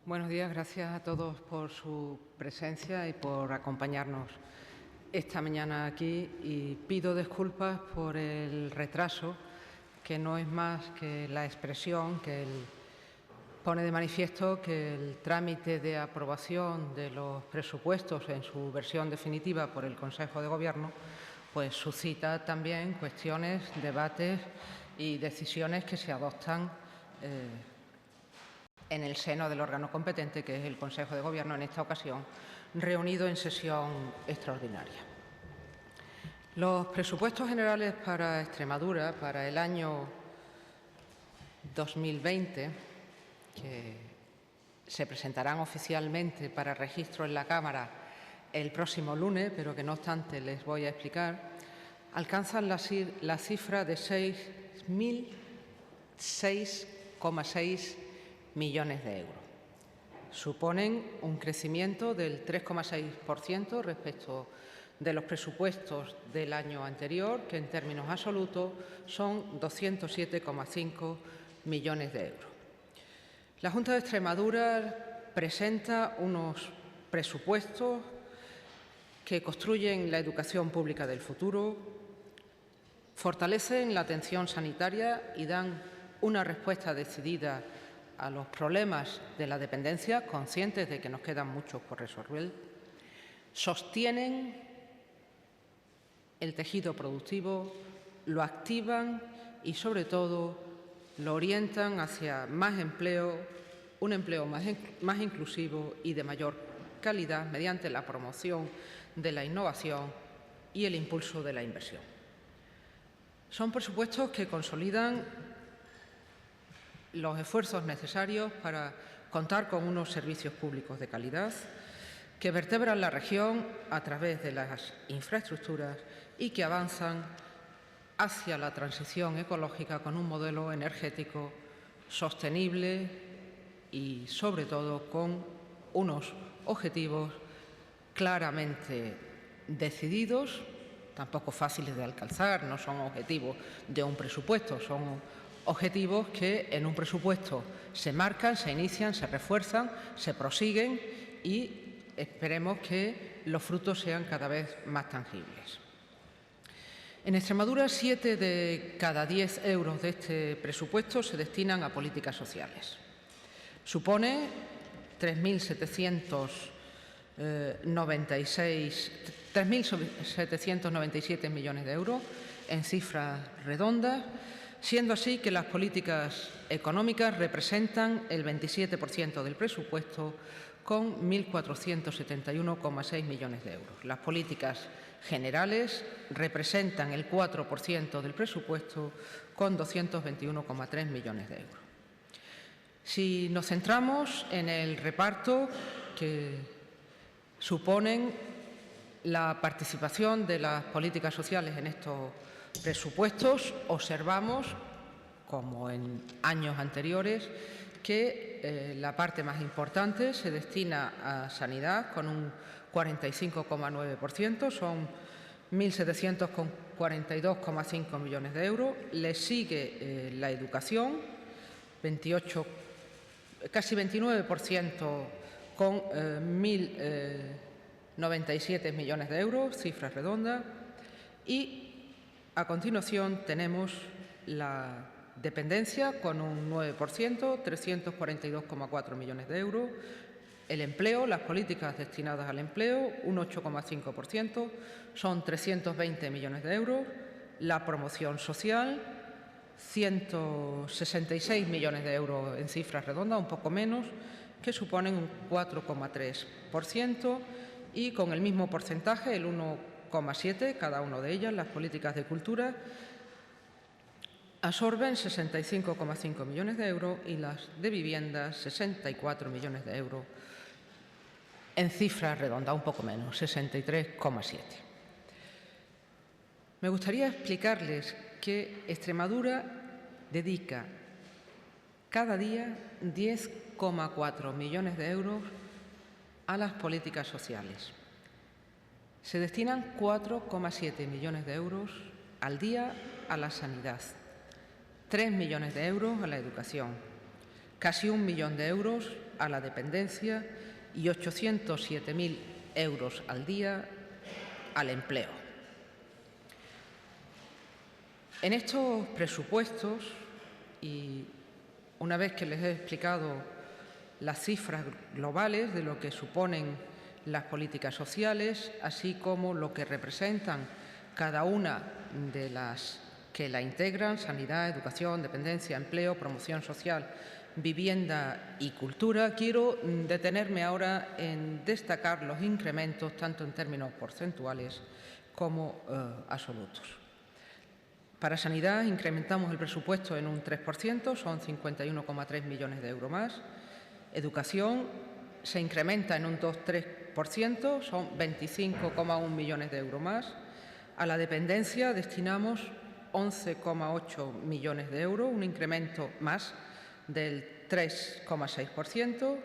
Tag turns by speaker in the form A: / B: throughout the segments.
A: Buenos días, gracias a todos por su presencia y por acompañarnos esta mañana aquí, y pido disculpas por el retraso, que no es más que la expresión que pone de manifiesto que el trámite de aprobación de los presupuestos en su versión definitiva por el Consejo de Gobierno pues suscita también cuestiones, debates y decisiones que se adoptan en el seno del órgano competente, que es el Consejo de Gobierno, en esta ocasión reunido en sesión extraordinaria. Los presupuestos generales para Extremadura para el año 2020, que se presentarán oficialmente para registro en la Cámara el próximo lunes, pero que no obstante les voy a explicar, alcanzan la cifra de 6.006,6 millones de euros. Suponen un crecimiento del 3,6% respecto de los presupuestos del año anterior, que en términos absolutos son 207,5 millones de euros. La Junta de Extremadura presenta unos presupuestos que construyen la educación pública del futuro, fortalecen la atención sanitaria y dan una respuesta decidida a los problemas de la dependencia, conscientes de que nos quedan muchos por resolver, sostienen el tejido productivo, lo activan y, sobre todo, lo orientan hacia más empleo, un empleo más inclusivo y de mayor calidad mediante la promoción de la innovación y el impulso de la inversión. Son presupuestos que consolidan los esfuerzos necesarios para contar con unos servicios públicos de calidad, que vertebran la región a través de las infraestructuras y que avanzan hacia la transición ecológica con un modelo energético sostenible y, sobre todo, con unos objetivos claramente decididos, tampoco fáciles de alcanzar, no son objetivos de un presupuesto, son objetivos que en un presupuesto se marcan, se inician, se refuerzan, se prosiguen y esperemos que los frutos sean cada vez más tangibles. En Extremadura, 7 de cada 10 euros de este presupuesto se destinan a políticas sociales. Supone 3.797 millones de euros en cifras redondas, siendo así que las políticas económicas representan el 27% del presupuesto, con 1.471,6 millones de euros. Las políticas generales representan el 4% del presupuesto, con 221,3 millones de euros. Si nos centramos en el reparto que suponen la participación de las políticas sociales en estos presupuestos, observamos, como en años anteriores, que la parte más importante se destina a sanidad con un 45,9%, son 1.742,5 millones de euros. Le sigue la educación, casi 29%, con 1.097 millones de euros, cifras redondas. Y a continuación tenemos la dependencia con un 9%, 342,4 millones de euros. El empleo, las políticas destinadas al empleo, un 8,5%, son 320 millones de euros. La promoción social, 166 millones de euros en cifras redondas, un poco menos, que suponen un 4,3%, y con el mismo porcentaje, el 1,7%, cada una de ellas, las políticas de cultura, absorben 65,5 millones de euros y las de vivienda 64 millones de euros. en cifras redondas, un poco menos, 63,7. Me gustaría explicarles que Extremadura dedica cada día 10,4 millones de euros a las políticas sociales. Se destinan 4,7 millones de euros al día a la sanidad, 3 millones de euros a la educación, casi 1 millón de euros a la dependencia y 807.000 euros al día al empleo. En estos presupuestos, y una vez que les he explicado las cifras globales de lo que suponen las políticas sociales, así como lo que representan cada una de las que la integran, sanidad, educación, dependencia, empleo, promoción social, vivienda y cultura, quiero detenerme ahora en destacar los incrementos tanto en términos porcentuales como absolutos. Para sanidad incrementamos el presupuesto en un 3%, son 51,3 millones de euros más. Educación se incrementa en un 2,3%, son 25,1 millones de euros más. A la dependencia destinamos 11,8 millones de euros, un incremento más del 3,6%.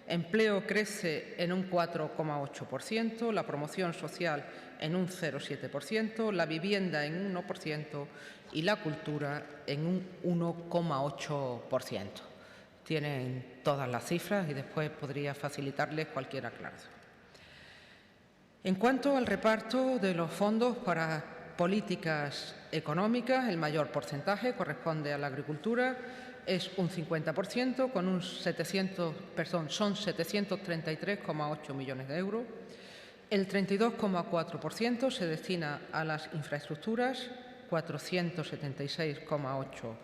A: Empleo crece en un 4,8%, la promoción social en un 0,7%, la vivienda en un 1% y la cultura en un 1,8%. Tienen todas las cifras y después podría facilitarles cualquier aclaración. En cuanto al reparto de los fondos para políticas económicas, el mayor porcentaje corresponde a la agricultura, es un 50%, con son 733,8 millones de euros. El 32,4% se destina a las infraestructuras, 476,8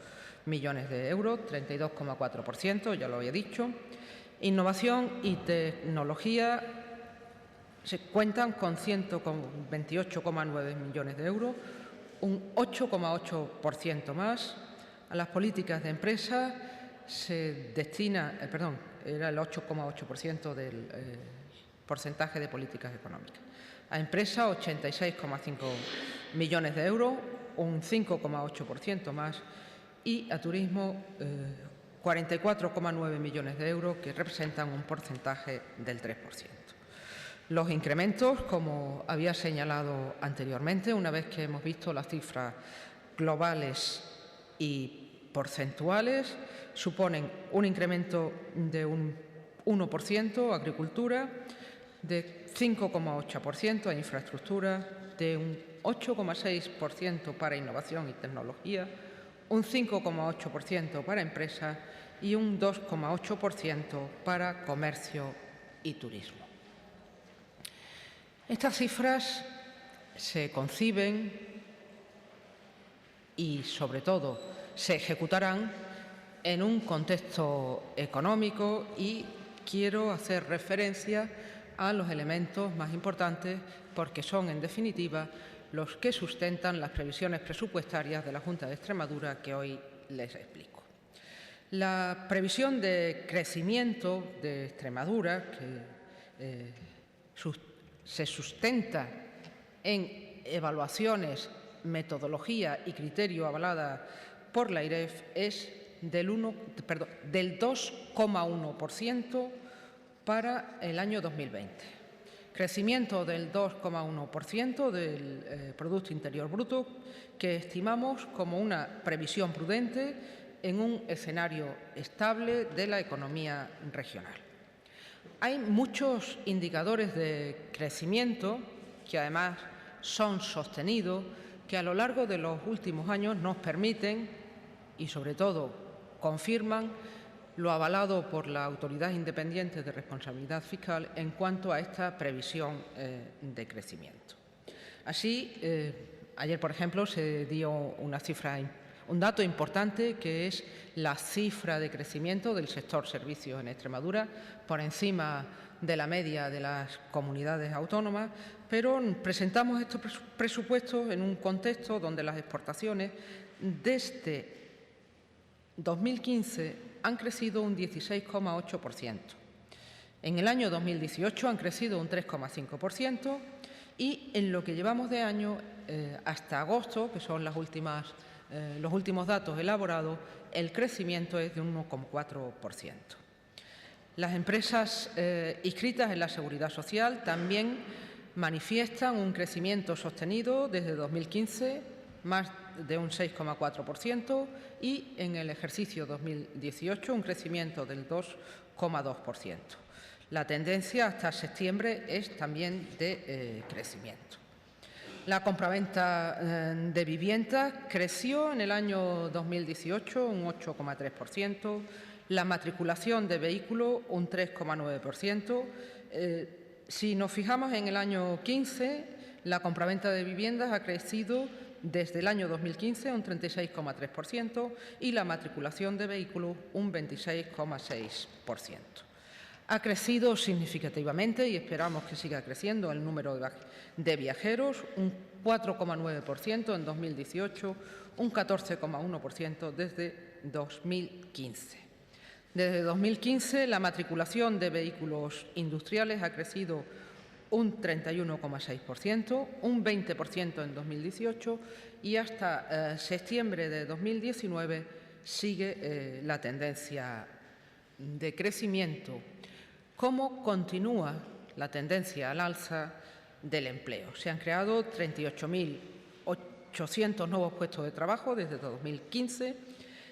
A: millones de euros, 32,4%, ya lo había dicho. Innovación y tecnología se cuentan con 128,9 millones de euros, un 8,8% más. A las políticas de empresa se destina, era el 8,8% del porcentaje de políticas económicas. A empresa, 86,5 millones de euros, un 5,8% más. Y a turismo, 44,9 millones de euros, que representan un porcentaje del 3%. Los incrementos, como había señalado anteriormente, una vez que hemos visto las cifras globales y porcentuales, suponen un incremento de un 1% a agricultura, de 5,8% a infraestructura, de un 8,6% para innovación y tecnología, un 5,8% para empresas y un 2,8% para comercio y turismo. Estas cifras se conciben y, sobre todo, se ejecutarán en un contexto económico y quiero hacer referencia a los elementos más importantes porque son, en definitiva, los que sustentan las previsiones presupuestarias de la Junta de Extremadura que hoy les explico. La previsión de crecimiento de Extremadura, que se sustenta en evaluaciones, metodología y criterio avalada por la IREF, es del 2,1% para el año 2020. Crecimiento del 2,1% del Producto Interior Bruto, que estimamos como una previsión prudente en un escenario estable de la economía regional. Hay muchos indicadores de crecimiento que además son sostenidos, que a lo largo de los últimos años nos permiten y sobre todo confirman lo avalado por la Autoridad Independiente de Responsabilidad Fiscal en cuanto a esta previsión de crecimiento. Así, ayer, por ejemplo, se dio un dato importante, que es la cifra de crecimiento del sector servicios en Extremadura, por encima de la media de las comunidades autónomas, pero presentamos estos presupuestos en un contexto donde las exportaciones desde 2015 han crecido un 16,8%. En el año 2018 han crecido un 3,5% y en lo que llevamos de año, hasta agosto, que son los últimos datos elaborados, el crecimiento es de un 1,4%. Las empresas inscritas en la Seguridad Social también manifiestan un crecimiento sostenido desde 2015, más de un 6,4%, y en el ejercicio 2018 un crecimiento del 2,2%. La tendencia hasta septiembre es también de crecimiento. La compraventa de viviendas creció en el año 2018 un 8,3%, la matriculación de vehículos un 3,9%. Si nos fijamos en el año 15, la compraventa de viviendas ha crecido desde el año 2015 un 36,3% y la matriculación de vehículos un 26,6%. Ha crecido significativamente y esperamos que siga creciendo el número de viajeros, un 4,9% en 2018, un 14,1% desde 2015. Desde 2015, la matriculación de vehículos industriales ha crecido un 31,6%, un 20% en 2018 y hasta septiembre de 2019 sigue la tendencia de crecimiento. ¿Cómo continúa la tendencia al alza del empleo? Se han creado 38.800 nuevos puestos de trabajo desde 2015.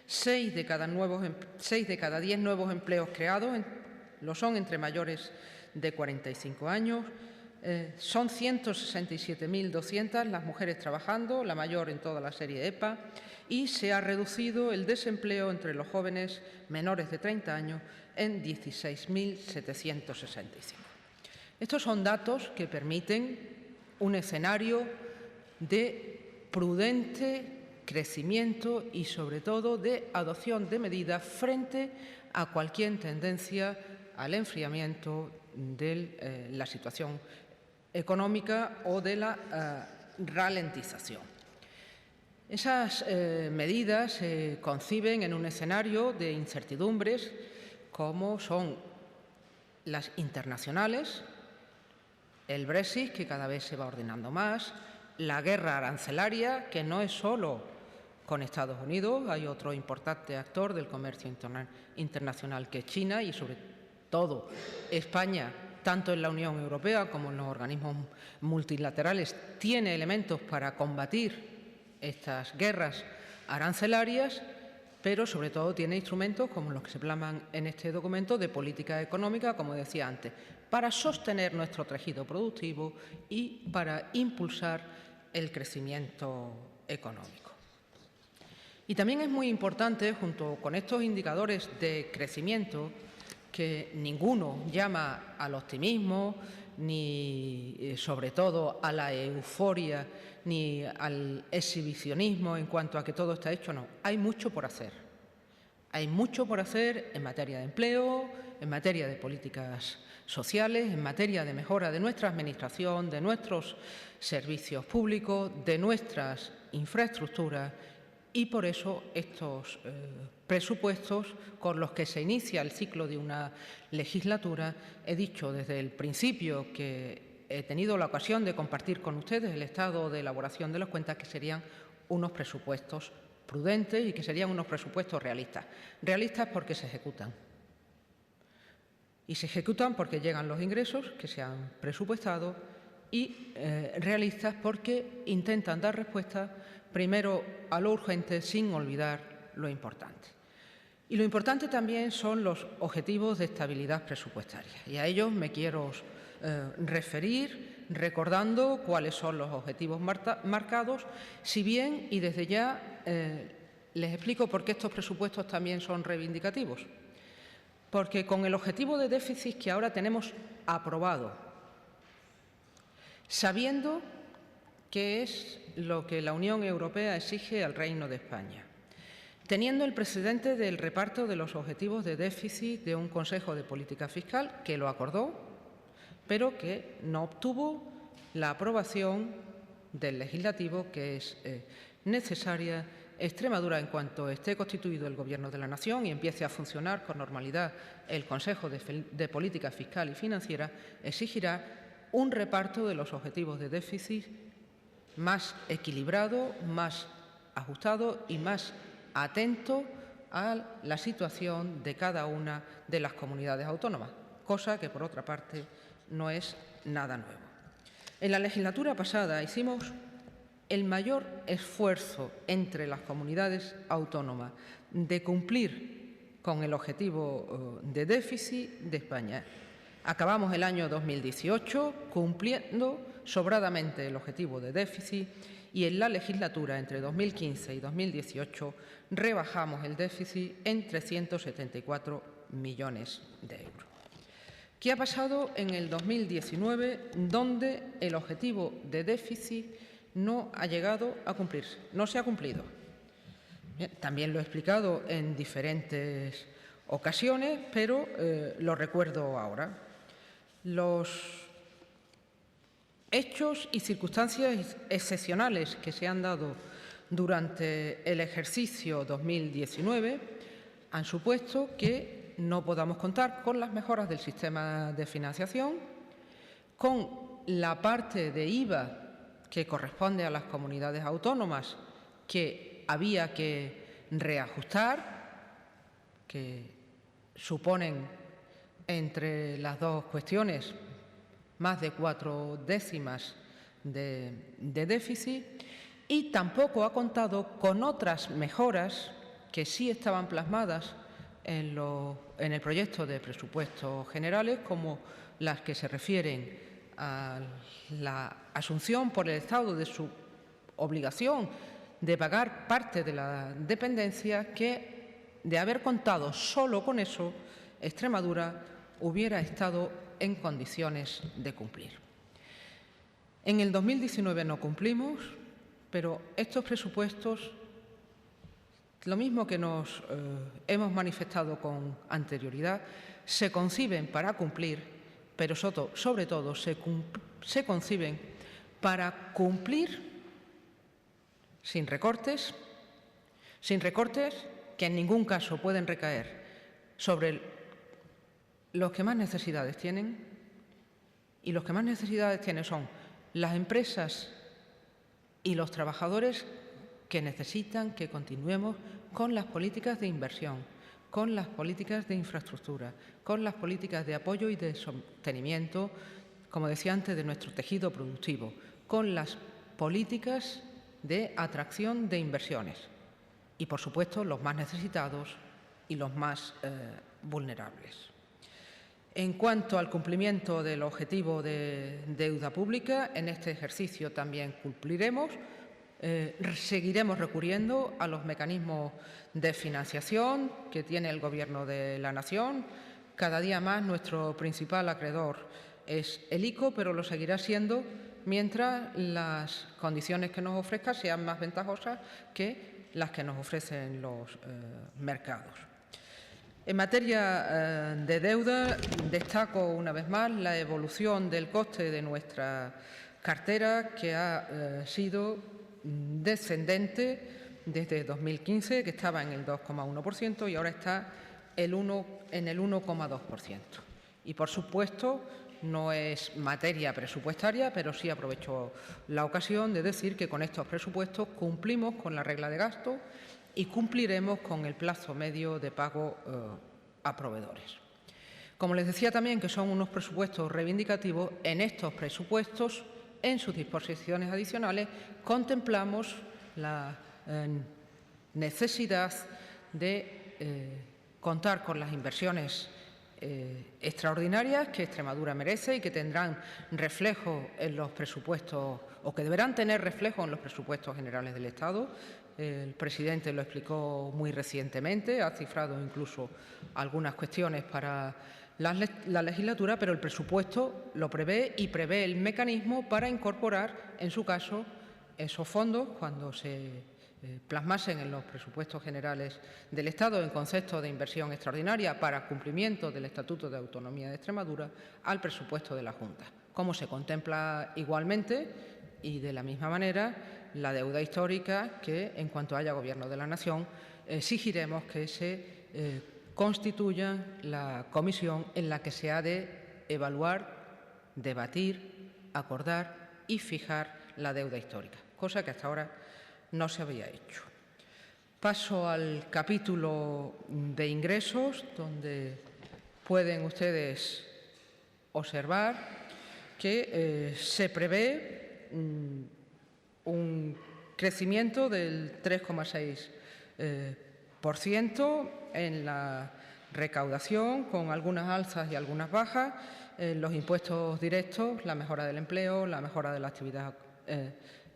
A: 6 de cada 10 nuevos empleos creados lo son entre mayores de 45 años. Son 167.200 las mujeres trabajando, la mayor en toda la serie EPA, y se ha reducido el desempleo entre los jóvenes menores de 30 años en 16.765. Estos son datos que permiten un escenario de prudente crecimiento y, sobre todo, de adopción de medidas frente a cualquier tendencia al enfriamiento de la situación económica o de la ralentización. Esas medidas se conciben en un escenario de incertidumbres como son las internacionales, el Brexit, que cada vez se va ordenando más, la guerra arancelaria, que no es solo con Estados Unidos, hay otro importante actor del comercio internacional que es China, y sobre todo España, tanto en la Unión Europea como en los organismos multilaterales, tiene elementos para combatir estas guerras arancelarias, pero sobre todo tiene instrumentos como los que se plasman en este documento de política económica, como decía antes, para sostener nuestro tejido productivo y para impulsar el crecimiento económico. Y también es muy importante, junto con estos indicadores de crecimiento, que ninguno llama al optimismo, ni sobre todo a la euforia, ni al exhibicionismo en cuanto a que todo está hecho, no. Hay mucho por hacer. Hay mucho por hacer en materia de empleo, en materia de políticas sociales, en materia de mejora de nuestra administración, de nuestros servicios públicos, de nuestras infraestructuras, y por eso estos presupuestos con los que se inicia el ciclo de una legislatura, he dicho desde el principio que he tenido la ocasión de compartir con ustedes el estado de elaboración de las cuentas, que serían unos presupuestos prudentes y que serían unos presupuestos realistas. Realistas porque se ejecutan. Y se ejecutan porque llegan los ingresos que se han presupuestado, y realistas porque intentan dar respuesta primero a lo urgente sin olvidar lo importante. Y lo importante también son los objetivos de estabilidad presupuestaria, y a ellos me quiero referir recordando cuáles son los objetivos marcados, si bien, y desde ya les explico por qué estos presupuestos también son reivindicativos. Porque con el objetivo de déficit que ahora tenemos aprobado, sabiendo qué es lo que la Unión Europea exige al Reino de España, teniendo el precedente del reparto de los objetivos de déficit de un Consejo de Política Fiscal que lo acordó, pero que no obtuvo la aprobación del legislativo que es necesaria Extremadura, en cuanto esté constituido el Gobierno de la Nación y empiece a funcionar con normalidad el Consejo de Política Fiscal y Financiera, exigirá un reparto de los objetivos de déficit más equilibrado, más ajustado y más atento a la situación de cada una de las comunidades autónomas, cosa que, por otra parte, no es nada nuevo. En la legislatura pasada hicimos el mayor esfuerzo entre las comunidades autónomas de cumplir con el objetivo de déficit de España. Acabamos el año 2018 cumpliendo sobradamente el objetivo de déficit y en la legislatura entre 2015 y 2018 rebajamos el déficit en 374 millones de euros. ¿Qué ha pasado en el 2019, donde el objetivo de déficit no ha llegado a cumplirse, no se ha cumplido? Bien, también lo he explicado en diferentes ocasiones, pero lo recuerdo ahora. Los hechos y circunstancias excepcionales que se han dado durante el ejercicio 2019 han supuesto que no podamos contar con las mejoras del sistema de financiación, con la parte de IVA que corresponde a las comunidades autónomas que había que reajustar, que suponen entre las dos cuestiones más de 4 décimas de déficit, y tampoco ha contado con otras mejoras que sí estaban plasmadas en el proyecto de presupuestos generales, como las que se refieren a la asunción por el Estado de su obligación de pagar parte de la dependencia, que, de haber contado solo con eso, Extremadura hubiera estado en condiciones de cumplir. En el 2019 no cumplimos, pero estos presupuestos, lo mismo que nos hemos manifestado con anterioridad, se conciben para cumplir, pero sobre todo se conciben para cumplir sin recortes que en ningún caso pueden recaer sobre los que más necesidades tienen, y los que más necesidades tienen son las empresas y los trabajadores que necesitan que continuemos con las políticas de inversión, con las políticas de infraestructura, con las políticas de apoyo y de sostenimiento, como decía antes, de nuestro tejido productivo, con las políticas de atracción de inversiones y, por supuesto, los más necesitados y los más vulnerables. En cuanto al cumplimiento del objetivo de deuda pública, en este ejercicio también cumpliremos. Seguiremos recurriendo a los mecanismos de financiación que tiene el Gobierno de la Nación. Cada día más nuestro principal acreedor es el ICO, pero lo seguirá siendo mientras las condiciones que nos ofrezca sean más ventajosas que las que nos ofrecen los mercados. En materia de deuda, destaco una vez más la evolución del coste de nuestra cartera, que ha sido descendente desde 2015, que estaba en el 2,1% y ahora está en el 1,2%. Y, por supuesto, no es materia presupuestaria, pero sí aprovecho la ocasión de decir que con estos presupuestos cumplimos con la regla de gasto y cumpliremos con el plazo medio de pago a proveedores. Como les decía también que son unos presupuestos reivindicativos, en estos presupuestos, en sus disposiciones adicionales, contemplamos la necesidad de contar con las inversiones extraordinarias que Extremadura merece y que tendrán reflejo en los presupuestos, o que deberán tener reflejo en los presupuestos generales del Estado. El presidente lo explicó muy recientemente, ha cifrado incluso algunas cuestiones para la legislatura, pero el presupuesto lo prevé y prevé el mecanismo para incorporar, en su caso, esos fondos cuando se plasmasen en los presupuestos generales del Estado en concepto de inversión extraordinaria para cumplimiento del Estatuto de Autonomía de Extremadura al presupuesto de la Junta, como se contempla igualmente y de la misma manera la deuda histórica que, en cuanto haya Gobierno de la Nación, exigiremos que se constituya la comisión en la que se ha de evaluar, debatir, acordar y fijar la deuda histórica, cosa que hasta ahora no se había hecho. Paso al capítulo de ingresos, donde pueden ustedes observar que se prevé un crecimiento del 3,6% en la recaudación, con algunas alzas y algunas bajas, los impuestos directos, la mejora del empleo, la mejora de la actividad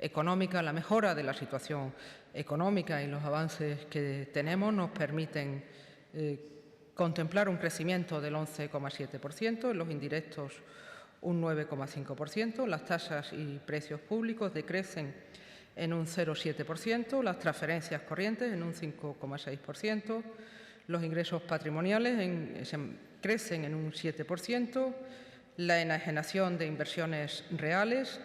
A: económica, la mejora de la situación económica y los avances que tenemos nos permiten contemplar un crecimiento del 11,7%, en los indirectos un 9,5%, las tasas y precios públicos decrecen en un 0,7%, las transferencias corrientes en un 5,6%, los ingresos patrimoniales crecen en un 7%, la enajenación de inversiones reales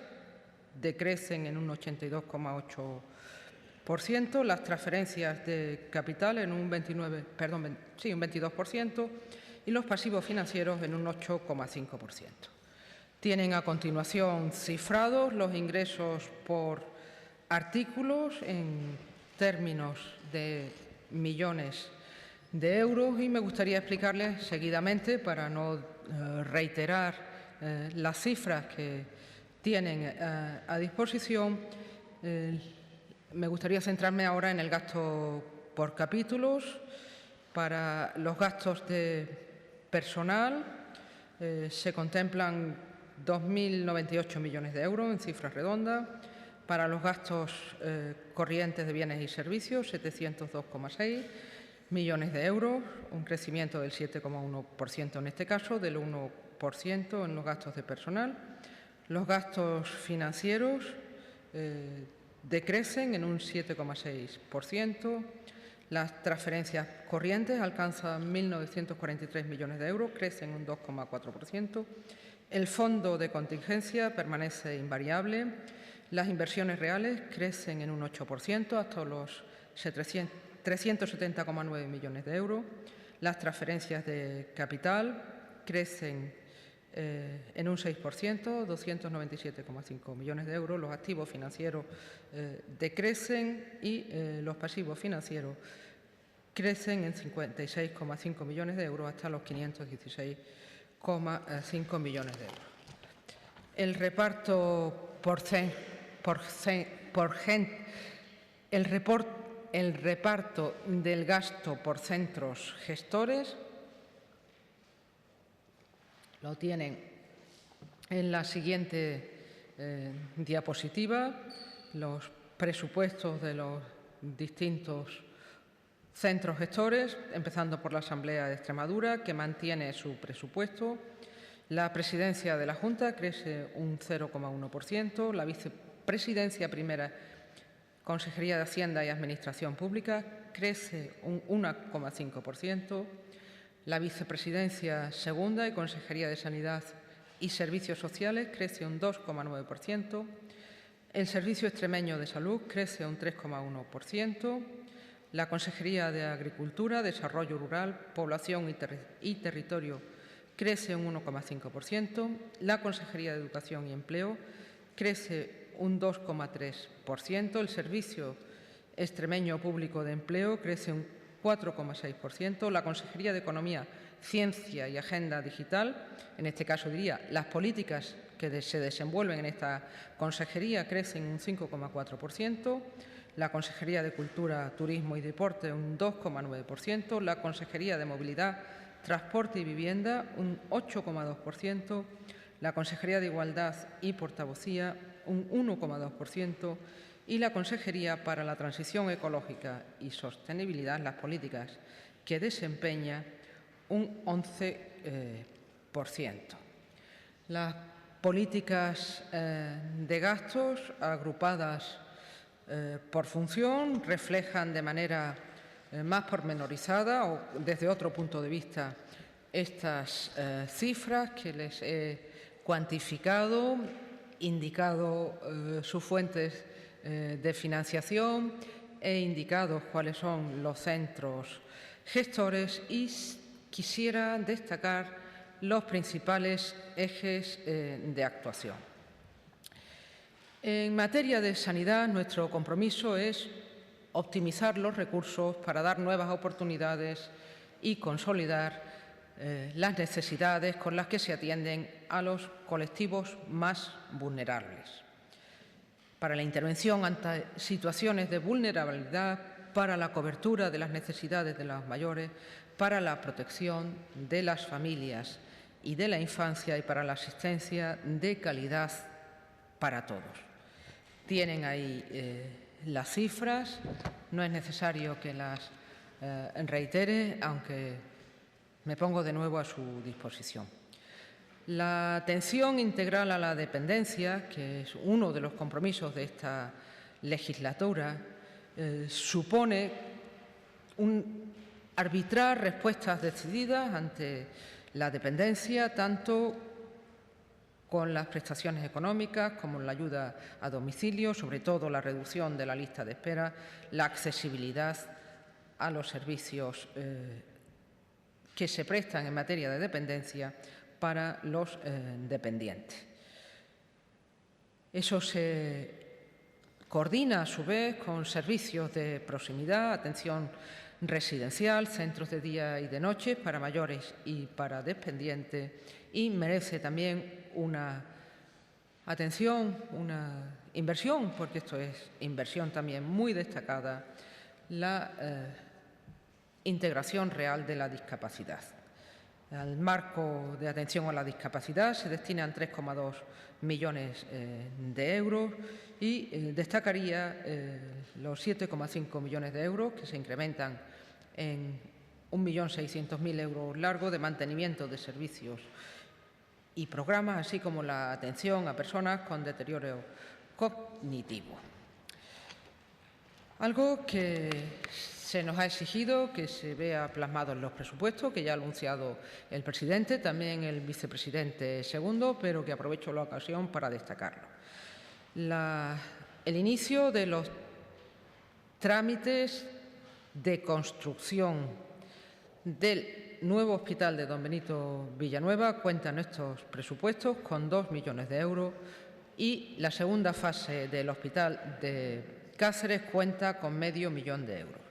A: decrecen en un 82,8%, las transferencias de capital en un 22% y los pasivos financieros en un 8,5%. Tienen a continuación cifrados los ingresos por artículos en términos de millones de euros y me gustaría explicarles seguidamente, para no reiterar las cifras que tienen a disposición, me gustaría centrarme ahora en el gasto por capítulos. Para los gastos de personal se contemplan 2.098 millones de euros en cifras redondas. Para los gastos corrientes de bienes y servicios, 702,6 millones de euros, un crecimiento del 7,1% en este caso, del 1% en los gastos de personal. Los gastos financieros decrecen en un 7,6%. Las transferencias corrientes alcanzan 1.943 millones de euros, crecen un 2,4%. El fondo de contingencia permanece invariable. Las inversiones reales crecen en un 8% hasta los 370,9 millones de euros. Las transferencias de capital crecen en un 6%, 297,5 millones de euros. Los activos financieros decrecen y los pasivos financieros crecen en 56,5 millones de euros hasta los 516,5 millones de euros. El reparto el reparto del gasto por centros gestores lo tienen en la siguiente diapositiva. Los presupuestos de los distintos centros gestores, empezando por la Asamblea de Extremadura, que mantiene su presupuesto. La Presidencia de la Junta crece un 0,1%, la Vicepresidencia Primera, Consejería de Hacienda y Administración Pública, crece un 1,5%, la Vicepresidencia Segunda y Consejería de Sanidad y Servicios Sociales crece un 2,9%, el Servicio Extremeño de Salud crece un 3,1%, la Consejería de Agricultura, Desarrollo Rural, Población y Territorio crece un 1,5%, la Consejería de Educación y Empleo crece un 2,3%, el Servicio Extremeño Público de Empleo crece un 4,6%, la Consejería de Economía, Ciencia y Agenda Digital, en este caso diría las políticas que se desenvuelven en esta consejería crecen un 5,4%, la Consejería de Cultura, Turismo y Deporte un 2,9%, la Consejería de Movilidad, Transporte y Vivienda un 8,2%, la Consejería de Igualdad y Portavocía un 1,2% y la Consejería para la Transición Ecológica y Sostenibilidad, las políticas que desempeña, un 11%. Las políticas de gastos agrupadas por función reflejan de manera más pormenorizada o desde otro punto de vista estas cifras que les he cuantificado, indicado sus fuentes de financiación. He indicado cuáles son los centros gestores y quisiera destacar los principales ejes de actuación. En materia de sanidad, nuestro compromiso es optimizar los recursos para dar nuevas oportunidades y consolidar las necesidades con las que se atienden a los colectivos más vulnerables. Para la intervención ante situaciones de vulnerabilidad, para la cobertura de las necesidades de los mayores, para la protección de las familias y de la infancia y para la asistencia de calidad para todos. Tienen ahí las cifras, no es necesario que las reitere, aunque me pongo de nuevo a su disposición. La atención integral a la dependencia, que es uno de los compromisos de esta legislatura, supone arbitrar respuestas decididas ante la dependencia, tanto con las prestaciones económicas como la ayuda a domicilio, sobre todo la reducción de la lista de espera, la accesibilidad a los servicios que se prestan en materia de dependencia para los dependientes. Eso se coordina, a su vez, con servicios de proximidad, atención residencial, centros de día y de noche para mayores y para dependientes, y merece también una atención, una inversión, porque esto es inversión también muy destacada, la integración real de la discapacidad. Al marco de atención a la discapacidad se destinan 3,2 millones de euros y destacaría los 7,5 millones de euros que se incrementan en 1.600.000 euros largos de mantenimiento de servicios y programas, así como la atención a personas con deterioro cognitivo. Algo que se nos ha exigido que se vea plasmado en los presupuestos, que ya ha anunciado el presidente, también el vicepresidente segundo, pero que aprovecho la ocasión para destacarlo. El inicio de los trámites de construcción del nuevo hospital de Don Benito Villanueva cuenta en estos presupuestos con 2 millones de euros y la segunda fase del hospital de Cáceres cuenta con medio millón de euros.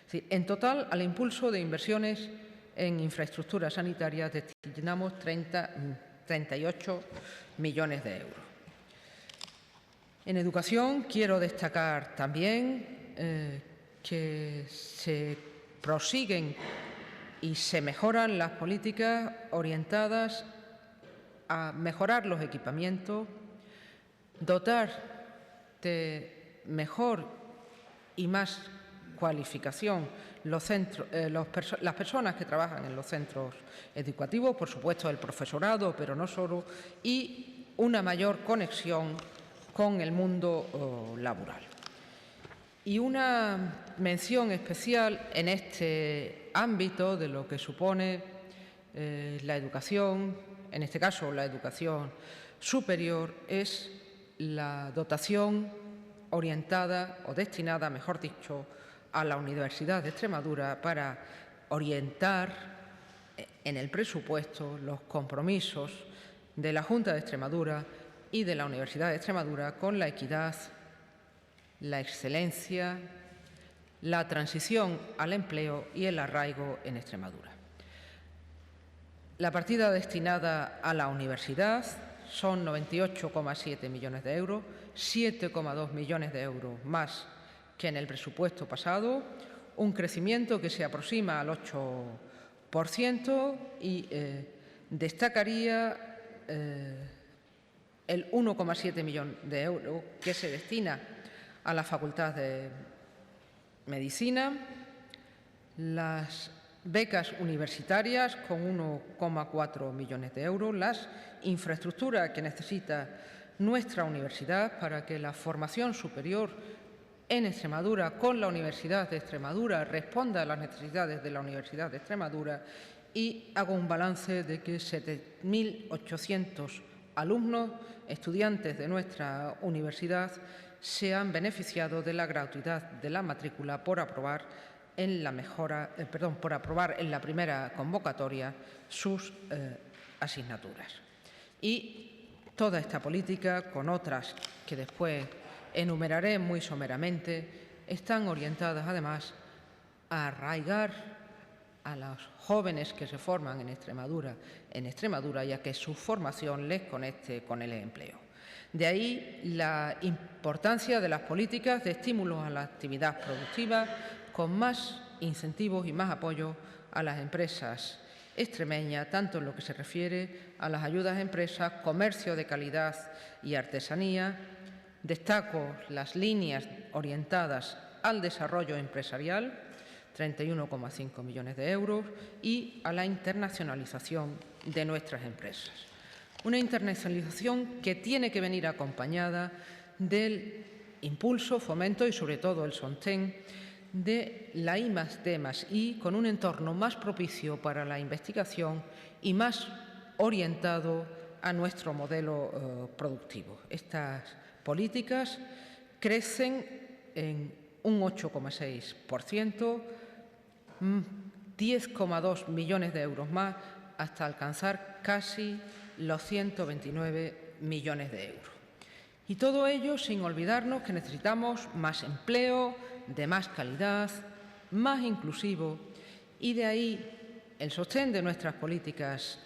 A: Es decir, en total, al impulso de inversiones en infraestructuras sanitarias destinamos 38 millones de euros. En educación quiero destacar también que se prosiguen y se mejoran las políticas orientadas a mejorar los equipamientos, dotar de mejor y más cualificación las personas que trabajan en los centros educativos, por supuesto el profesorado, pero no solo, y una mayor conexión con el mundo laboral. Y una mención especial en este ámbito de lo que supone la educación, en este caso la educación superior, es la dotación orientada o destinada, mejor dicho, a la Universidad de Extremadura para orientar en el presupuesto los compromisos de la Junta de Extremadura y de la Universidad de Extremadura con la equidad, la excelencia, la transición al empleo y el arraigo en Extremadura. La partida destinada a la universidad son 98,7 millones de euros, 7,2 millones de euros más que en el presupuesto pasado, un crecimiento que se aproxima al 8% y destacaría el 1,7 millón de euros que se destina a la Facultad de Medicina, las becas universitarias con 1,4 millones de euros, las infraestructuras que necesita nuestra universidad para que la formación superior en Extremadura con la Universidad de Extremadura responda a las necesidades de la Universidad de Extremadura, y hago un balance de que 7.800 alumnos, estudiantes de nuestra universidad, se han beneficiado de la gratuidad de la matrícula por aprobar en la primera convocatoria sus asignaturas. Y toda esta política, con otras que después enumeraré muy someramente, están orientadas además a arraigar a los jóvenes que se forman en Extremadura y a que su formación les conecte con el empleo. De ahí la importancia de las políticas de estímulo a la actividad productiva, con más incentivos y más apoyo a las empresas extremeñas, tanto en lo que se refiere a las ayudas a empresas, comercio de calidad y artesanía. Destaco las líneas orientadas al desarrollo empresarial, 31,5 millones de euros, y a la internacionalización de nuestras empresas. Una internacionalización que tiene que venir acompañada del impulso, fomento y, sobre todo, el sostén de la I+D+I, con un entorno más propicio para la investigación y más orientado a nuestro modelo productivo. Estas políticas crecen en un 8,6%, 10,2 millones de euros más, hasta alcanzar casi los 129 millones de euros. Y todo ello sin olvidarnos que necesitamos más empleo, de más calidad, más inclusivo, y de ahí el sostén de nuestras políticas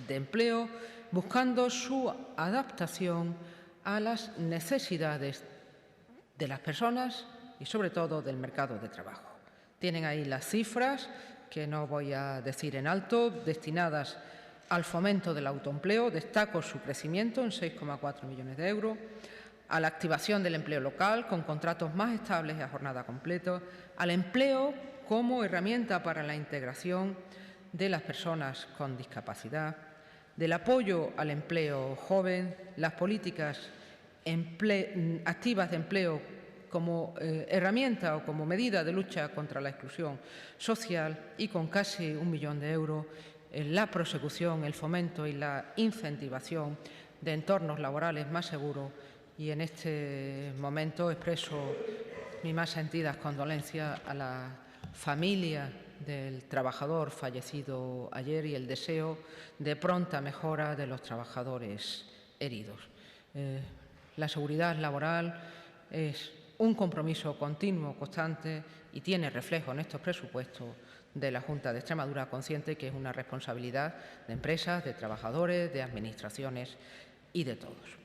A: de empleo, buscando su adaptación a las necesidades de las personas y, sobre todo, del mercado de trabajo. Tienen ahí las cifras, que no voy a decir en alto, destinadas al fomento del autoempleo. Destaco su crecimiento en 6,4 millones de euros, a la activación del empleo local con contratos más estables y a jornada completa, al empleo como herramienta para la integración de las personas con discapacidad, del apoyo al empleo joven, las políticas activas de empleo como herramienta o como medida de lucha contra la exclusión social, y con casi 1 millón de euros en la prosecución, el fomento y la incentivación de entornos laborales más seguros. Y en este momento expreso mis más sentidas condolencias a la familia del trabajador fallecido ayer y el deseo de pronta mejora de los trabajadores heridos. La seguridad laboral es un compromiso continuo, constante, y tiene reflejo en estos presupuestos de la Junta de Extremadura, consciente que es una responsabilidad de empresas, de trabajadores, de administraciones y de todos.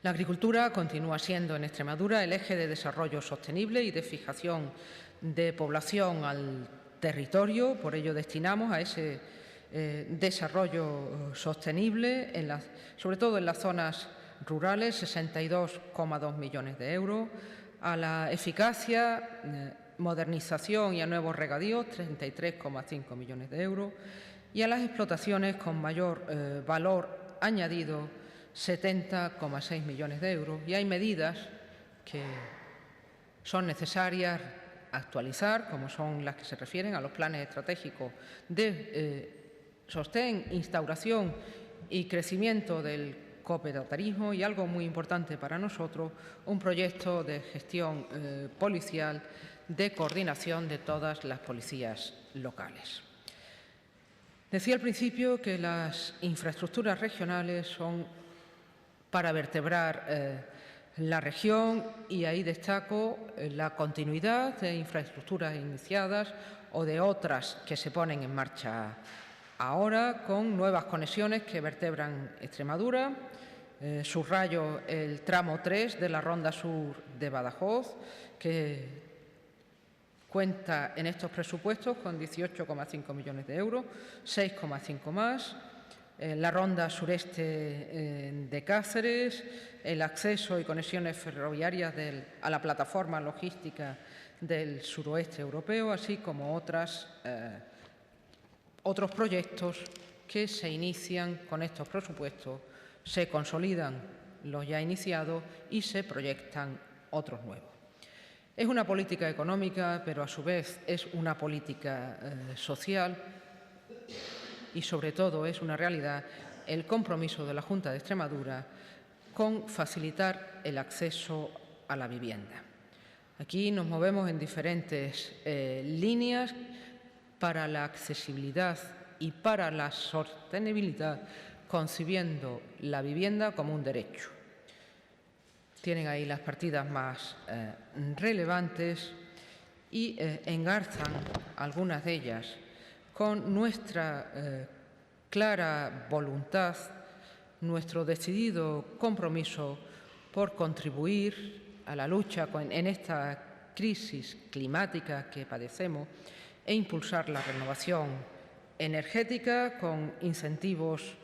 A: La agricultura continúa siendo en Extremadura el eje de desarrollo sostenible y de fijación de población al territorio. Por ello destinamos a ese desarrollo sostenible, sobre todo en las zonas rurales, 62,2 millones de euros, a la eficacia, modernización y a nuevos regadíos, 33,5 millones de euros, y a las explotaciones con mayor valor añadido, 70,6 millones de euros. Y hay medidas que son necesarias actualizar, como son las que se refieren a los planes estratégicos de sostén, instauración y crecimiento del cooperativismo, y algo muy importante para nosotros, un proyecto de gestión policial de coordinación de todas las policías locales. Decía al principio que las infraestructuras regionales son para vertebrar la región, y ahí destaco la continuidad de infraestructuras iniciadas o de otras que se ponen en marcha ahora, con nuevas conexiones que vertebran Extremadura. Subrayo el tramo 3 de la Ronda Sur de Badajoz, que cuenta en estos presupuestos con 18,5 millones de euros, 6,5 más. La ronda sureste de Cáceres, el acceso y conexiones ferroviarias a la plataforma logística del suroeste europeo, así como otros proyectos que se inician con estos presupuestos, se consolidan los ya iniciados y se proyectan otros nuevos. Es una política económica, pero a su vez es una política social, y sobre todo es una realidad el compromiso de la Junta de Extremadura con facilitar el acceso a la vivienda. Aquí nos movemos en diferentes líneas para la accesibilidad y para la sostenibilidad, concibiendo la vivienda como un derecho. Tienen ahí las partidas más relevantes y engarzan algunas de ellas con nuestra clara voluntad, nuestro decidido compromiso por contribuir a la lucha en esta crisis climática que padecemos e impulsar la renovación energética con incentivos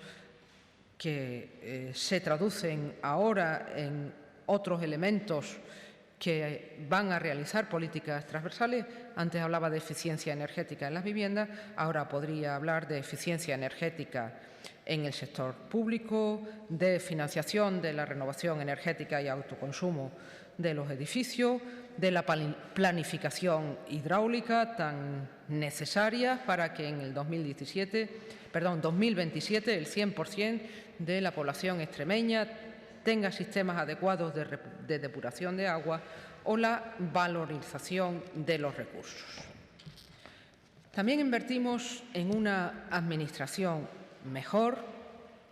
A: que se traducen ahora en otros elementos que van a realizar políticas transversales. Antes hablaba de eficiencia energética en las viviendas, ahora podría hablar de eficiencia energética en el sector público, de financiación de la renovación energética y autoconsumo de los edificios, de la planificación hidráulica tan necesaria para que en el 2027 el 100% de la población extremeña tenga sistemas adecuados de depuración de agua, o la valorización de los recursos. También invertimos en una administración mejor,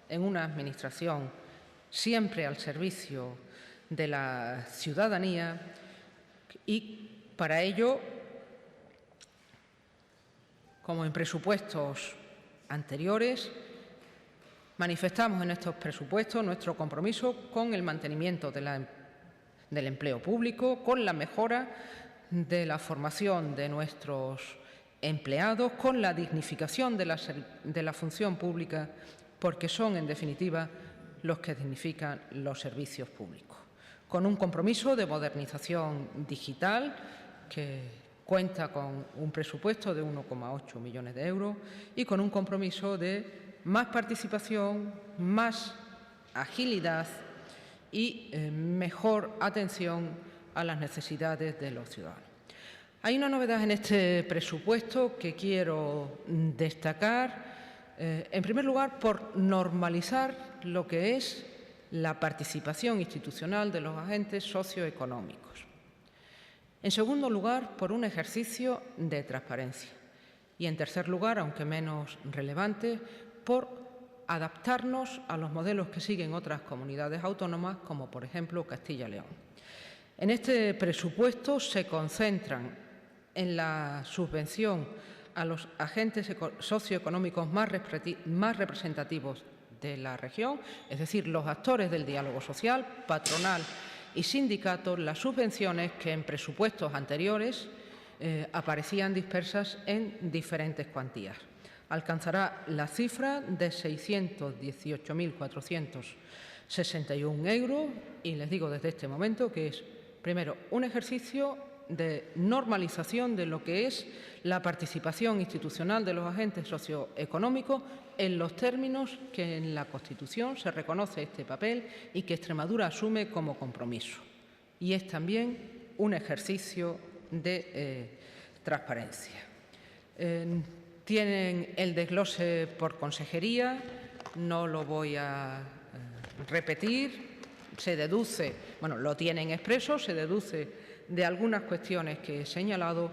A: en una administración siempre al servicio de la ciudadanía, y para ello, como en presupuestos anteriores, manifestamos en estos presupuestos nuestro compromiso con el mantenimiento del empleo público, con la mejora de la formación de nuestros empleados, con la dignificación de la función pública, porque son, en definitiva, los que dignifican los servicios públicos. Con un compromiso de modernización digital que cuenta con un presupuesto de 1,8 millones de euros y con un compromiso de más participación, más agilidad y mejor atención a las necesidades de los ciudadanos. Hay una novedad en este presupuesto que quiero destacar, en primer lugar, por normalizar lo que es la participación institucional de los agentes socioeconómicos. En segundo lugar, por un ejercicio de transparencia. Y en tercer lugar, aunque menos relevante, por adaptarnos a los modelos que siguen otras comunidades autónomas, como por ejemplo Castilla y León. En este presupuesto se concentran en la subvención a los agentes socioeconómicos más representativos de la región, es decir, los actores del diálogo social, patronal y sindicatos, las subvenciones que en presupuestos anteriores aparecían dispersas en diferentes cuantías. Alcanzará la cifra de 618.461 euros y les digo desde este momento que es, primero, un ejercicio de normalización de lo que es la participación institucional de los agentes socioeconómicos en los términos que en la Constitución se reconoce este papel y que Extremadura asume como compromiso. Y es también un ejercicio de transparencia. Tienen el desglose por consejería, no lo voy a repetir, se deduce, bueno, lo tienen expreso, se deduce de algunas cuestiones que he señalado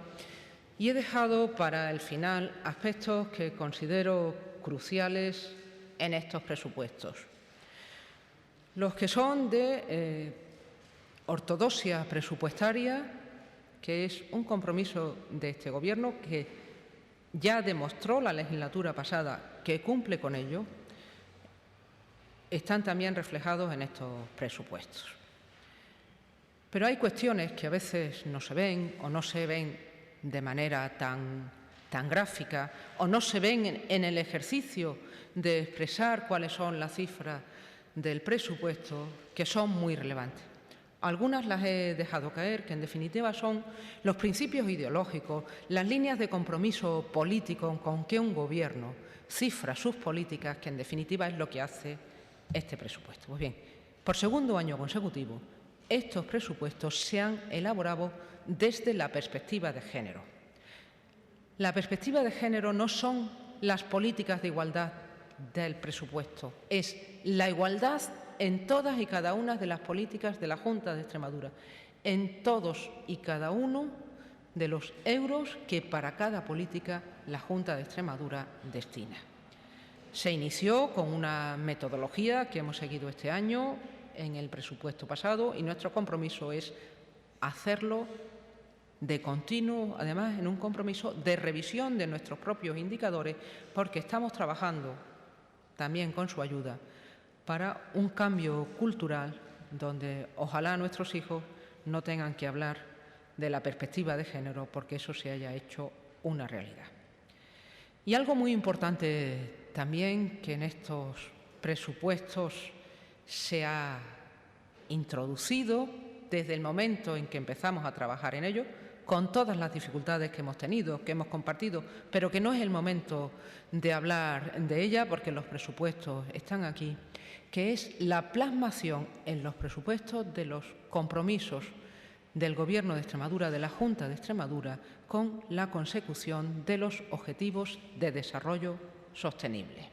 A: y he dejado para el final aspectos que considero cruciales en estos presupuestos. Los que son de ortodoxia presupuestaria, que es un compromiso de este Gobierno que ya demostró la legislatura pasada que cumple con ello, están también reflejados en estos presupuestos. Pero hay cuestiones que a veces no se ven o no se ven de manera tan gráfica o no se ven en el ejercicio de expresar cuáles son las cifras del presupuesto, que son muy relevantes. Algunas las he dejado caer, que en definitiva son los principios ideológicos, las líneas de compromiso político con que un Gobierno cifra sus políticas, que en definitiva es lo que hace este presupuesto. Pues bien, por segundo año consecutivo, estos presupuestos se han elaborado desde la perspectiva de género. La perspectiva de género no son las políticas de igualdad del presupuesto, es la igualdad en todas y cada una de las políticas de la Junta de Extremadura. en todos y cada uno de los euros que para cada política la Junta de Extremadura destina. Se inició con una metodología que hemos seguido este año en el presupuesto pasado y nuestro compromiso es hacerlo de continuo, además en un compromiso de revisión de nuestros propios indicadores, porque estamos trabajando también con su ayuda para un cambio cultural donde ojalá nuestros hijos no tengan que hablar de la perspectiva de género porque eso se haya hecho una realidad. Y algo muy importante también que en estos presupuestos se ha introducido desde el momento en que empezamos a trabajar en ello, con todas las dificultades que hemos tenido, que hemos compartido, pero que no es el momento de hablar de ella porque los presupuestos están aquí, que es la plasmación en los presupuestos de los compromisos del Gobierno de Extremadura, de la Junta de Extremadura, con la consecución de los objetivos de desarrollo sostenible.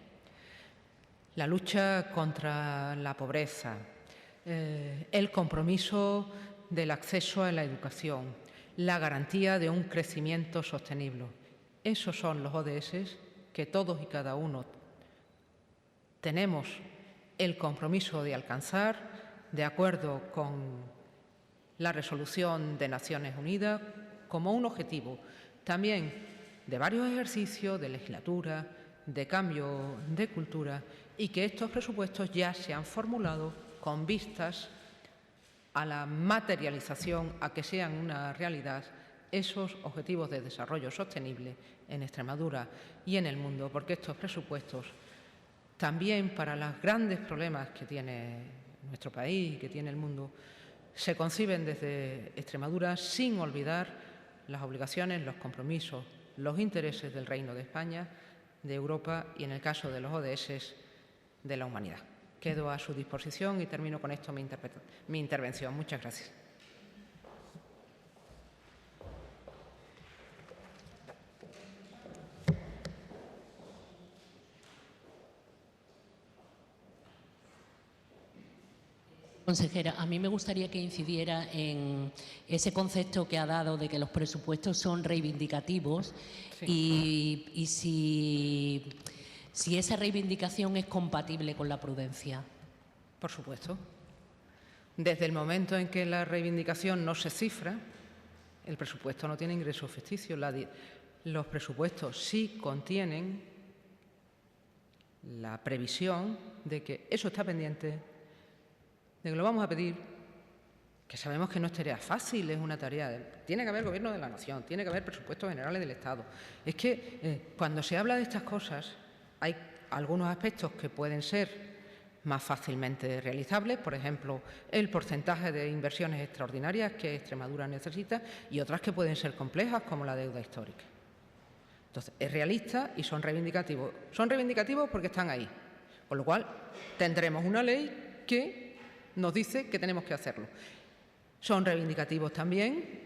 A: La lucha contra la pobreza, el compromiso del acceso a la educación, la garantía de un crecimiento sostenible. Esos son los ODS que todos y cada uno tenemos el compromiso de alcanzar de acuerdo con la resolución de Naciones Unidas como un objetivo también de varios ejercicios de legislatura, de cambio de cultura y que estos presupuestos ya se han formulado con vistas a la materialización, a que sean una realidad esos objetivos de desarrollo sostenible en Extremadura y en el mundo, porque estos presupuestos también para los grandes problemas que tiene nuestro país y que tiene el mundo se conciben desde Extremadura sin olvidar las obligaciones, los compromisos, los intereses del Reino de España, de Europa y, en el caso de los ODS, de la humanidad. Quedo a su disposición y termino con esto mi intervención. Muchas gracias.
B: Consejera, a mí me gustaría que incidiera en ese concepto que ha dado de que los presupuestos son reivindicativos sí. y si esa reivindicación es compatible con la prudencia.
A: Por supuesto. Desde el momento en que la reivindicación no se cifra, el presupuesto no tiene ingresos ficticios. Los presupuestos sí contienen la previsión de que eso está pendiente, de que lo vamos a pedir, que sabemos que no es tarea fácil, es una tarea. Tiene que haber Gobierno de la Nación, tiene que haber presupuestos generales del Estado. Es que cuando se habla de estas cosas hay algunos aspectos que pueden ser más fácilmente realizables, por ejemplo, el porcentaje de inversiones extraordinarias que Extremadura necesita y otras que pueden ser complejas, como la deuda histórica. Entonces, es realista y son reivindicativos. Son reivindicativos porque están ahí, con lo cual tendremos una ley que nos dice que tenemos que hacerlo. Son reivindicativos también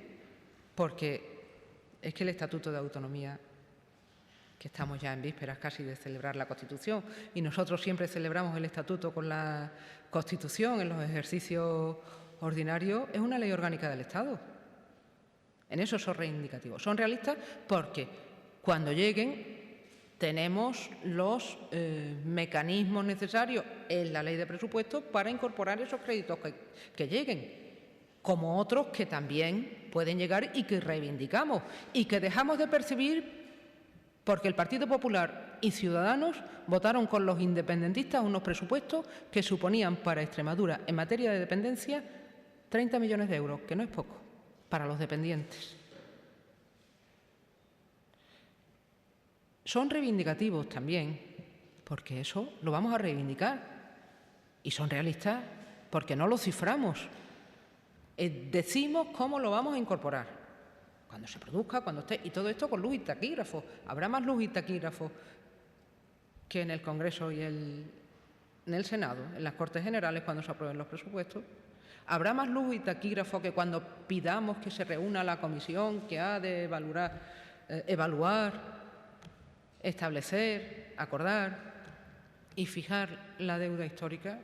A: porque es que el Estatuto de Autonomía, que estamos ya en vísperas casi de celebrar la Constitución, y nosotros siempre celebramos el Estatuto con la Constitución en los ejercicios ordinarios, es una ley orgánica del Estado. En eso son reivindicativos. Son realistas porque cuando lleguen tenemos los mecanismos necesarios en la ley de presupuestos para incorporar esos créditos que lleguen, como otros que también pueden llegar y que reivindicamos y que dejamos de percibir porque el Partido Popular y Ciudadanos votaron con los independentistas unos presupuestos que suponían para Extremadura en materia de dependencia 30 millones de euros, que no es poco para los dependientes. Son reivindicativos también, porque eso lo vamos a reivindicar. Y son realistas porque no lo ciframos. Decimos cómo lo vamos a incorporar. Cuando se produzca, cuando esté. Y todo esto con luz y taquígrafo. Habrá más luz y taquígrafo que en el Congreso y en el Senado, en las Cortes Generales, cuando se aprueben los presupuestos. Habrá más luz y taquígrafo que cuando pidamos que se reúna la comisión que ha de evaluar, establecer, acordar y fijar la deuda histórica.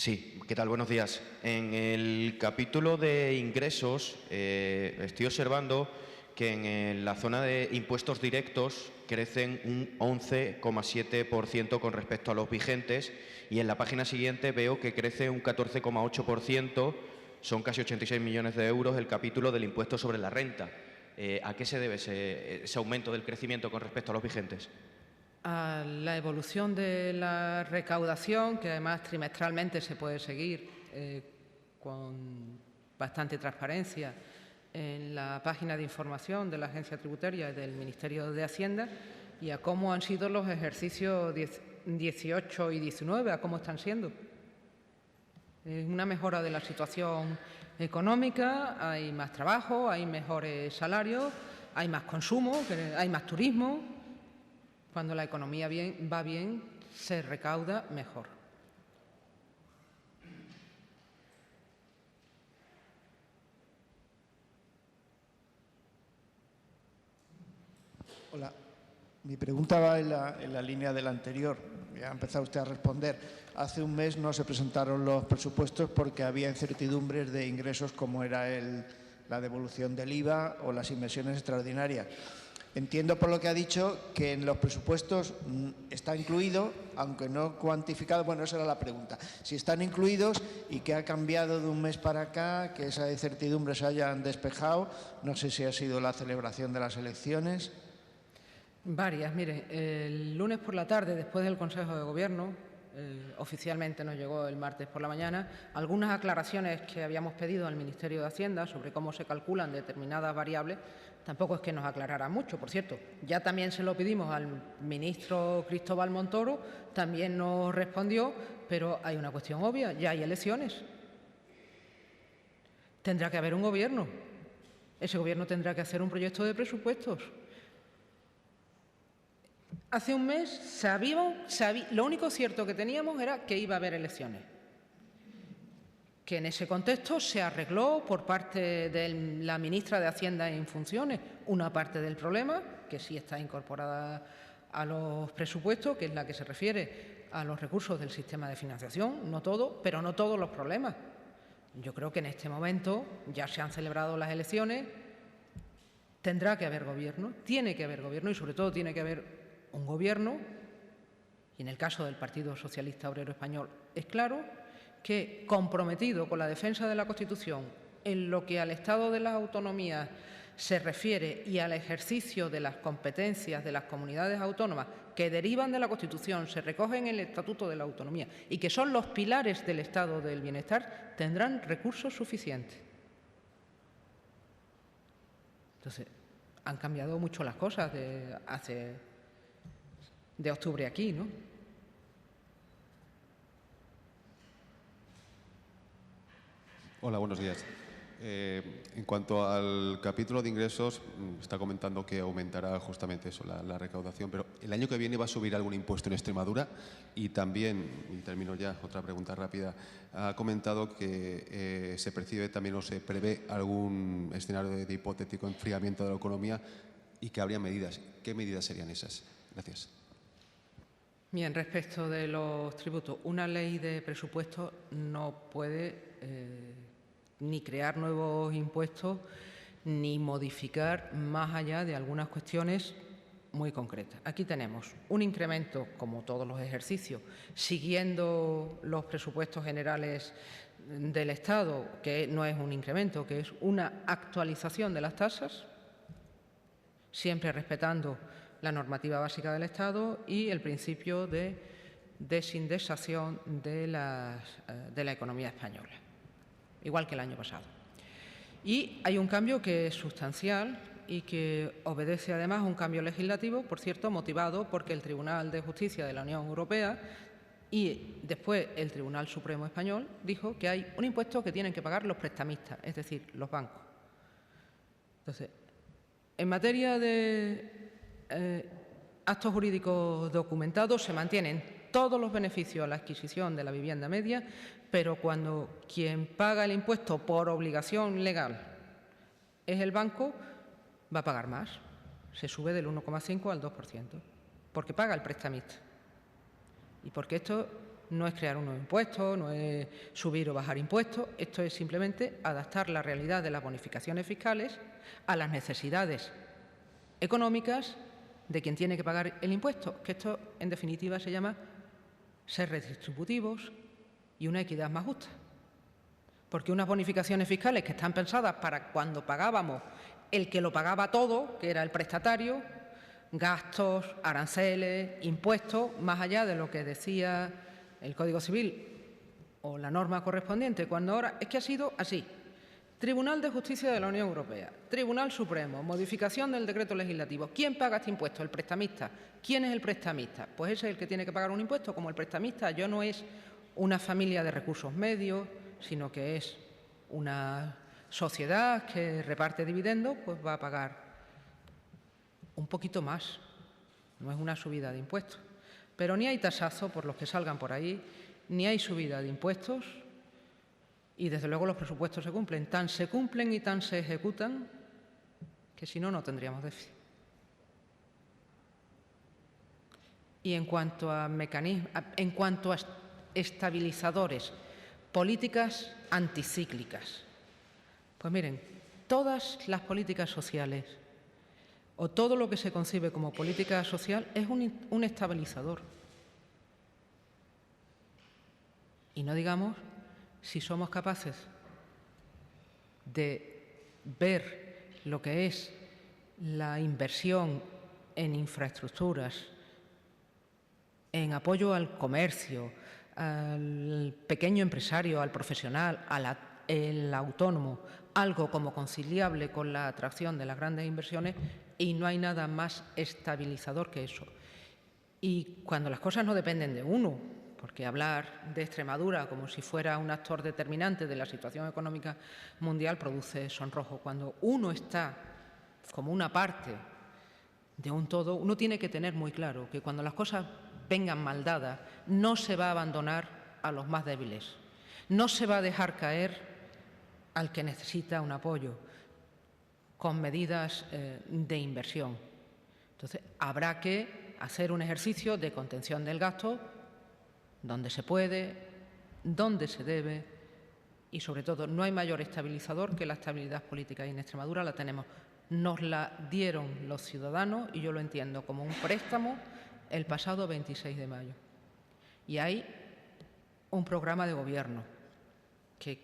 C: Sí, ¿qué tal? Buenos días. En el capítulo de ingresos estoy observando que en la zona de impuestos directos crecen un 11,7% con respecto a los vigentes y en la página siguiente veo que crece un 14,8%, son casi 86 millones de euros el capítulo del impuesto sobre la renta. ¿A qué se debe ese aumento del crecimiento con respecto a los vigentes?
A: A la evolución de la recaudación, que además trimestralmente se puede seguir con bastante transparencia en la página de información de la Agencia Tributaria y del Ministerio de Hacienda, y a cómo han sido los ejercicios 18 y 19, a cómo están siendo. Es una mejora de la situación económica, hay más trabajo, hay mejores salarios, hay más consumo, hay más turismo. Cuando la economía va bien, se recauda mejor.
D: Hola. Mi pregunta va en la línea de la anterior. Ya ha empezado usted a responder. Hace un mes no se presentaron los presupuestos porque había incertidumbres de ingresos como era la devolución del IVA o las inversiones extraordinarias. Entiendo por lo que ha dicho que en los presupuestos está incluido, aunque no cuantificado. Bueno, esa era la pregunta. Si están incluidos y qué ha cambiado de un mes para acá, que esas incertidumbres se hayan despejado. No sé si ha sido la celebración de las elecciones.
A: Varias. Mire, el lunes por la tarde, después del Consejo de Gobierno, oficialmente nos llegó el martes por la mañana, algunas aclaraciones que habíamos pedido al Ministerio de Hacienda sobre cómo se calculan determinadas variables. Tampoco es que nos aclarara mucho, por cierto. Ya también se lo pedimos al ministro Cristóbal Montoro, también nos respondió, pero hay una cuestión obvia, ya hay elecciones. Tendrá que haber un gobierno. Ese gobierno tendrá que hacer un proyecto de presupuestos. Hace un mes lo único cierto que teníamos era que iba a haber elecciones. Que en ese contexto se arregló por parte de la ministra de Hacienda en funciones una parte del problema, que sí está incorporada a los presupuestos, que es la que se refiere a los recursos del sistema de financiación, no todo, pero no todos los problemas. Yo creo que en este momento ya se han celebrado las elecciones, tendrá que haber gobierno, tiene que haber gobierno y sobre todo tiene que haber un gobierno, y en el caso del Partido Socialista Obrero Español es claro, que comprometido con la defensa de la Constitución en lo que al Estado de las autonomías se refiere y al ejercicio de las competencias de las comunidades autónomas que derivan de la Constitución, se recogen en el Estatuto de la Autonomía y que son los pilares del Estado del Bienestar, tendrán recursos suficientes. Entonces, han cambiado mucho las cosas de octubre aquí, ¿no?
E: Hola, buenos días. En cuanto al capítulo de ingresos, está comentando que aumentará justamente eso, la recaudación, pero ¿el año que viene va a subir algún impuesto en Extremadura? Y también, y termino ya, otra pregunta rápida, ha comentado que se percibe también o se prevé algún escenario de hipotético enfriamiento de la economía y que habría medidas. ¿Qué medidas serían esas? Gracias.
A: Bien, respecto de los tributos, una ley de presupuestos no puede ni crear nuevos impuestos ni modificar más allá de algunas cuestiones muy concretas. Aquí tenemos un incremento, como todos los ejercicios, siguiendo los presupuestos generales del Estado, que no es un incremento, que es una actualización de las tasas, siempre respetando la normativa básica del Estado y el principio de desindexación de la economía española, igual que el año pasado. Y hay un cambio que es sustancial y que obedece además a un cambio legislativo, por cierto, motivado porque el Tribunal de Justicia de la Unión Europea y después el Tribunal Supremo Español dijo que hay un impuesto que tienen que pagar los prestamistas, es decir, los bancos. Entonces, en materia de actos jurídicos documentados se mantienen todos los beneficios a la adquisición de la vivienda media, pero cuando quien paga el impuesto por obligación legal es el banco, va a pagar más. Se sube del 1,5 al 2%, porque paga el prestamista. Y porque esto no es crear un nuevo impuesto, no es subir o bajar impuestos, esto es simplemente adaptar la realidad de las bonificaciones fiscales a las necesidades económicas de quien tiene que pagar el impuesto, que esto en definitiva se llama ser redistributivos y una equidad más justa. Porque unas bonificaciones fiscales que están pensadas para cuando pagábamos el que lo pagaba todo, que era el prestatario, gastos, aranceles, impuestos, más allá de lo que decía el Código Civil o la norma correspondiente, cuando ahora es que ha sido así. Tribunal de Justicia de la Unión Europea, Tribunal Supremo, modificación del decreto legislativo. ¿Quién paga este impuesto? El prestamista. ¿Quién es el prestamista? Pues ese es el que tiene que pagar un impuesto. Como el prestamista ya no es una familia de recursos medios, sino que es una sociedad que reparte dividendos, pues va a pagar un poquito más. No es una subida de impuestos. Pero ni hay tasazo por los que salgan por ahí, ni hay subida de impuestos. Y, desde luego, los presupuestos se cumplen. Tan se cumplen y tan se ejecutan que, si no, no tendríamos déficit. Y en cuanto a mecanismos, en cuanto a estabilizadores, políticas anticíclicas, pues miren, todas las políticas sociales o todo lo que se concibe como política social es un estabilizador. Y no digamos si somos capaces de ver lo que es la inversión en infraestructuras, en apoyo al comercio, al pequeño empresario, al profesional, al autónomo, algo como conciliable con la atracción de las grandes inversiones, y no hay nada más estabilizador que eso. Y cuando las cosas no dependen de uno, porque hablar de Extremadura como si fuera un actor determinante de la situación económica mundial produce sonrojo. Cuando uno está como una parte de un todo, uno tiene que tener muy claro que cuando las cosas vengan mal dadas, no se va a abandonar a los más débiles, no se va a dejar caer al que necesita un apoyo con medidas de inversión. Entonces, habrá que hacer un ejercicio de contención del gasto donde se puede, donde se debe y, sobre todo, no hay mayor estabilizador que la estabilidad política, y en Extremadura la tenemos. Nos la dieron los ciudadanos, y yo lo entiendo como un préstamo, el pasado 26 de mayo. Y hay un programa de gobierno que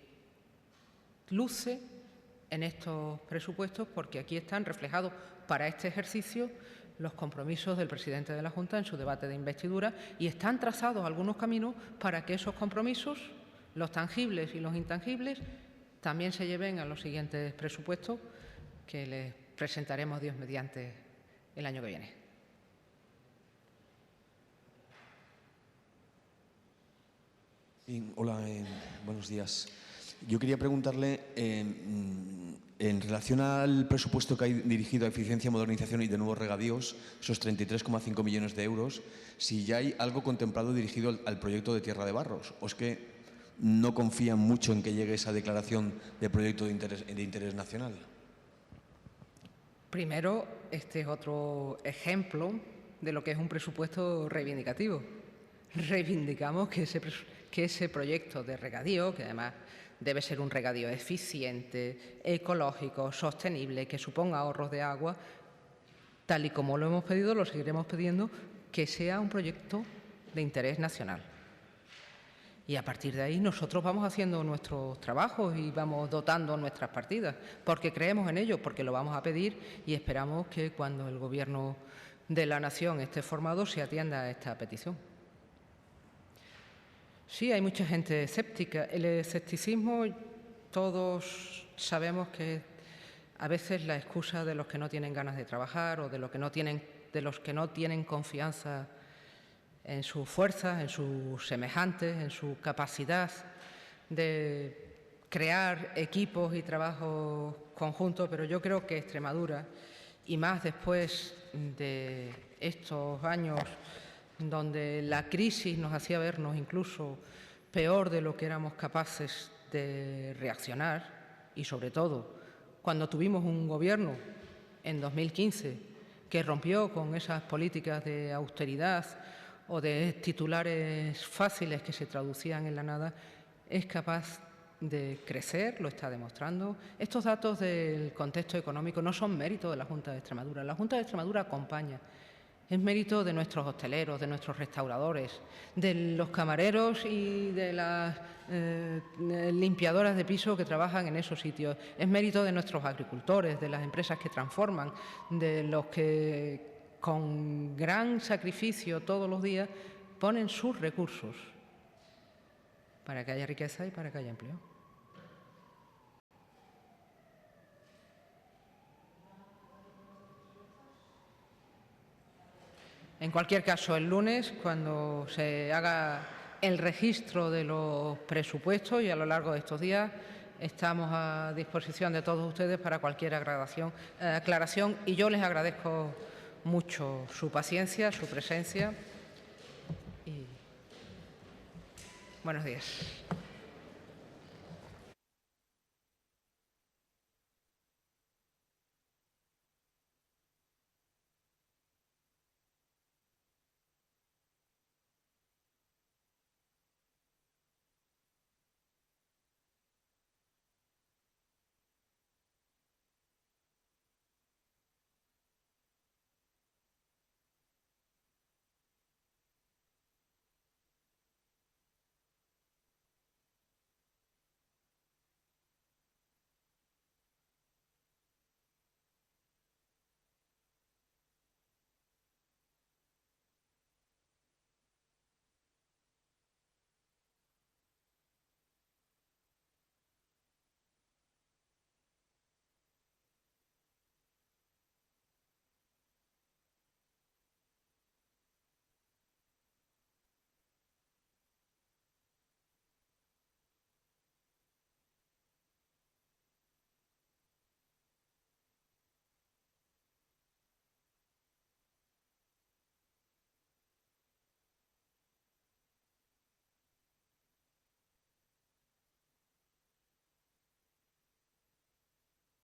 A: luce en estos presupuestos, porque aquí están reflejados para este ejercicio los compromisos del presidente de la Junta en su debate de investidura, y están trazados algunos caminos para que esos compromisos, los tangibles y los intangibles, también se lleven a los siguientes presupuestos que les presentaremos, Dios mediante, el año que viene.
F: Hola, buenos días. Yo quería preguntarle, en relación al presupuesto que hay dirigido a eficiencia, modernización y de nuevos regadíos, esos 33,5 millones de euros, si ya hay algo contemplado dirigido al proyecto de Tierra de Barros, o es que no confían mucho en que llegue esa declaración de proyecto de interés nacional.
A: Primero, este es otro ejemplo de lo que es un presupuesto reivindicativo. Reivindicamos que ese proyecto de regadío, que además debe ser un regadío eficiente, ecológico, sostenible, que suponga ahorros de agua, tal y como lo hemos pedido, lo seguiremos pidiendo, que sea un proyecto de interés nacional. Y a partir de ahí nosotros vamos haciendo nuestros trabajos y vamos dotando nuestras partidas, porque creemos en ello, porque lo vamos a pedir, y esperamos que cuando el Gobierno de la Nación esté formado se atienda a esta petición. Sí, hay mucha gente escéptica. El escepticismo, todos sabemos que a veces la excusa de los que no tienen ganas de trabajar o de los que no tienen confianza en sus fuerzas, en sus semejantes, en su capacidad de crear equipos y trabajos conjuntos, pero yo creo que Extremadura, y más después de estos años donde la crisis nos hacía vernos incluso peor de lo que éramos capaces de reaccionar, y sobre todo cuando tuvimos un gobierno en 2015 que rompió con esas políticas de austeridad o de titulares fáciles que se traducían en la nada, es capaz de crecer, lo está demostrando. Estos datos del contexto económico no son mérito de la Junta de Extremadura. La Junta de Extremadura acompaña. Es mérito de nuestros hosteleros, de nuestros restauradores, de los camareros y de las limpiadoras de piso que trabajan en esos sitios. Es mérito de nuestros agricultores, de las empresas que transforman, de los que con gran sacrificio todos los días ponen sus recursos para que haya riqueza y para que haya empleo. En cualquier caso, el lunes, cuando se haga el registro de los presupuestos y a lo largo de estos días, estamos a disposición de todos ustedes para cualquier aclaración y yo les agradezco mucho su paciencia, su presencia y buenos días.